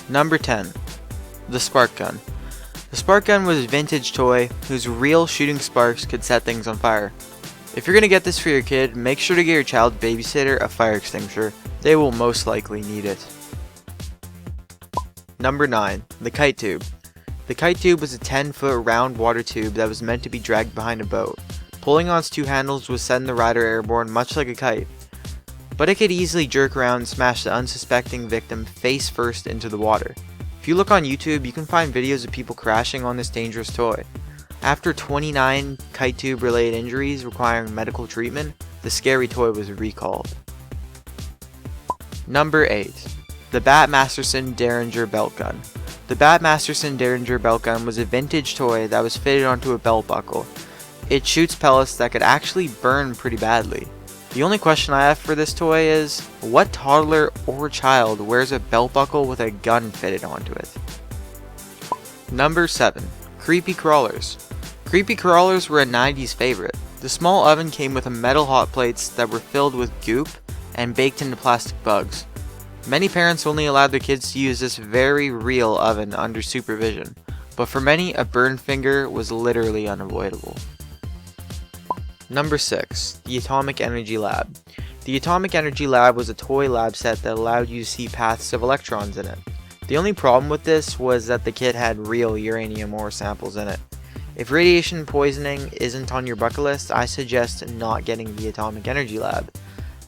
Number 10. The Spark Gun. The Spark Gun was a vintage toy whose real shooting sparks could set things on fire. If you're going to get this for your kid, make sure to get your child's babysitter a fire extinguisher. They will most likely need it. Number 9. The Kite Tube. The kite tube was a 10-foot round water tube that was meant to be dragged behind a boat. Pulling on its two handles would send the rider airborne much like a kite, but it could easily jerk around and smash the unsuspecting victim face first into the water. If you look on YouTube, you can find videos of people crashing on this dangerous toy. After 29 kite tube related injuries requiring medical treatment, the scary toy was recalled. Number 8. The Bat Masterson Derringer Belt Gun. The Bat Masterson Derringer Belt Gun was a vintage toy that was fitted onto a belt buckle. It shoots pellets that could actually burn pretty badly. The only question I have for this toy is, what toddler or child wears a belt buckle with a gun fitted onto it? Number 7. Creepy Crawlers. Creepy Crawlers were a 90s favorite. The small oven came with metal hot plates that were filled with goop and baked into plastic bugs. Many parents only allowed their kids to use this very real oven under supervision, but for many, a burned finger was literally unavoidable. Number 6. The Atomic Energy Lab. The Atomic Energy Lab was a toy lab set that allowed you to see paths of electrons in it. The only problem with this was that the kit had real uranium ore samples in it. If radiation poisoning isn't on your bucket list, I suggest not getting the Atomic Energy Lab.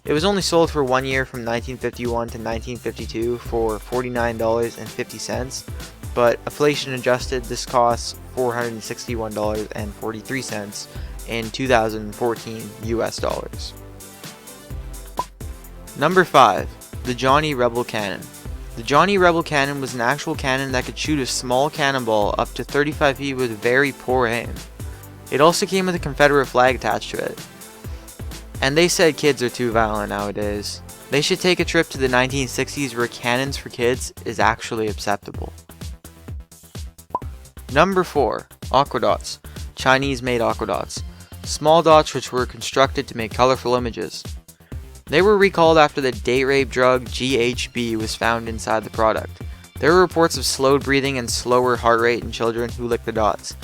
It was only sold for 1 year from 1951 to 1952 for $49.50, but inflation adjusted this costs $461.43 in 2014 US dollars. Number 5. The Johnny Rebel Cannon. The Johnny Rebel Cannon was an actual cannon that could shoot a small cannonball up to 35 feet with very poor aim. It also came with a Confederate flag attached to it. And they said kids are too violent nowadays. They should take a trip to the 1960s where cannons for kids is actually acceptable. Number 4. Aquadots. Chinese-made aquadots. Small dots which were constructed to make colorful images. They were recalled after the date rape drug GHB was found inside the product. There were reports of slowed breathing and slower heart rate in children who licked the dots.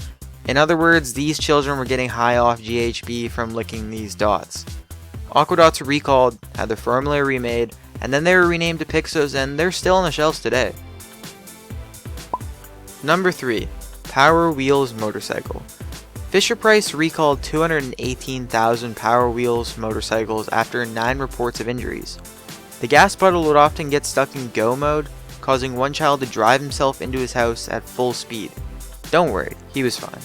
In other words, these children were getting high off GHB from licking these dots. Aquadots were recalled, had their formula remade, and then they were renamed to Pixos, and they're still on the shelves today. Number 3. Power Wheels Motorcycle. Fisher-Price recalled 218,000 Power Wheels motorcycles after 9 reports of injuries. The gas bottle would often get stuck in go mode, causing one child to drive himself into his house at full speed. Don't worry, he was fine.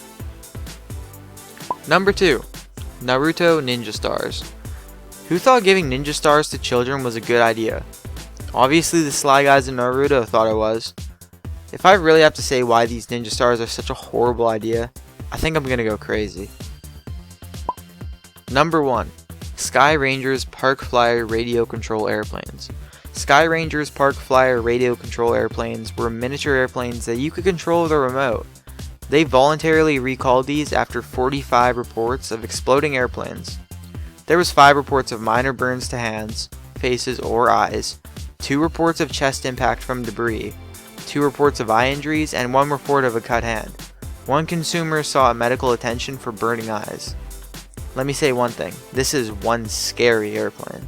Number 2. Naruto Ninja Stars. Who thought giving ninja stars to children was a good idea? Obviously the sly guys in Naruto thought it was. If I really have to say why these ninja stars are such a horrible idea, I think I'm gonna go crazy. Number 1. Sky Rangers Park Flyer Radio Control Airplanes. Sky Rangers Park Flyer Radio Control Airplanes were miniature airplanes that you could control with a remote. They voluntarily recalled these after 45 reports of exploding airplanes. There was 5 reports of minor burns to hands, faces, or eyes, 2 reports of chest impact from debris, 2 reports of eye injuries, and 1 report of a cut hand. One consumer sought medical attention for burning eyes. Let me say one thing, this is one scary airplane.